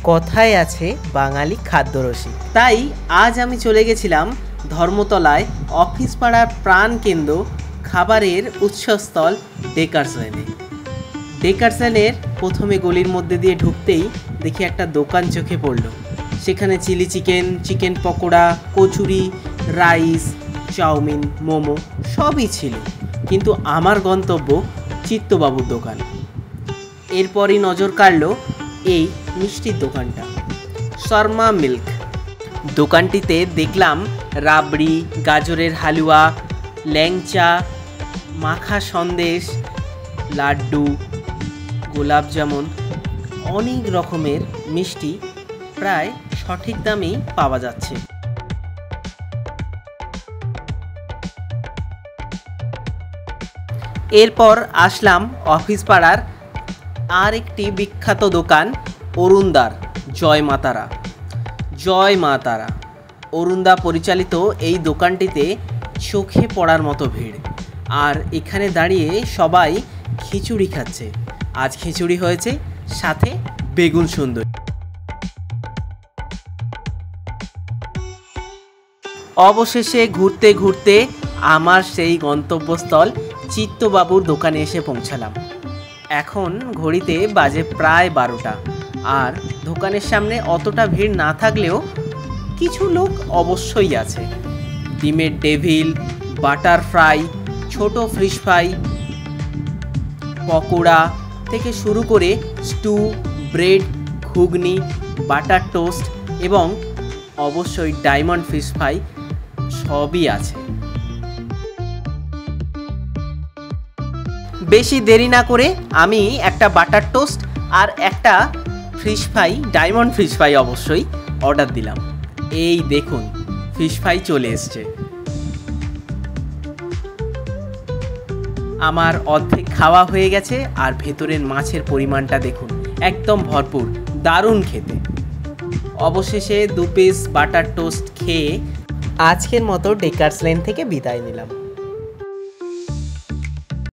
কথায় আছে বাঙালি খাদ্যরসিক। তাই আজ আমি চলে গেছিলাম ধর্মতলায় অফিস পাড়ার প্রাণকেন্দ্র খাবারের উৎসস্থল ডেকার্স লেনে। ডেকার্স লেনের প্রথমে গলির মধ্যে দিয়ে ঢুকতেই দেখি একটা দোকান চোখে পড়ল। সেখানে chilli chicken, chicken pakora, kachori, rice, chow mein, momo সবই ছিল। কিন্তু আমার গন্তব্য চিত্তবাবুর দোকান। এরপরই নজর কাড়ল এই মিষ্টির দোকানটা, শর্মা মিল্ক। দোকানটিতে দেখলাম রাবড়ি, গাজরের হালুয়া, ল্যাংচা, মাখা সন্দেশ, লাড্ডু, গোলাপ জামুন, অনেক রকমের মিষ্টি প্রায় সঠিক দামেই পাওয়া যাচ্ছে। এরপর আসলাম অফিস পাড়ার আর একটি বিখ্যাত দোকান অরুণদার, জয় মা তারা। জয় মা তারা অরুণদা পরিচালিত এই দোকানটিতে চোখে পড়ার মতো ভিড়। আর এখানে দাঁড়িয়ে সবাই খিচুড়ি খাচ্ছে। আজ খিচুড়ি হয়েছে, সাথে বেগুন সুন্দরী। অবশেষে ঘুরতে ঘুরতে আমার সেই গন্তব্যস্থল চিত্তবাবুর দোকানে এসে পৌঁছালাম। এখন ঘড়িতে বাজে প্রায় 12টা। আর দোকানের সামনে অতটা ভিড় না থাকলেও কিছু লোক অবশ্যই আছে। ডিমের ডেভিল, বাটার ফ্রাই, ছোট ফিশ ফ্রাই, পকোড়া থেকে শুরু করে স্টু, ব্রেড, ঘুগনি, বাটার টোস্ট এবং অবশ্যই ডায়মন্ড ফিশ ফ্রাই সবই আছে। বেশি দেরি না করে আমি একটা বাটার টোস্ট আর একটা fish fry, diamond fish fry অবশ্যই অর্ডার দিলাম। এই দেখুন ফিশ ফ্রাই চলে এসছে। আমার অর্ধেক খাওয়া হয়ে গেছে আর ভেতরের মাছের পরিমাণটা দেখুন, একদম ভরপুর, দারুণ খেতে। অবশেষে 2 পিস বাটার টোস্ট খেয়ে আজকের মতো ডেকার্স লেন থেকে বিদায় নিলাম।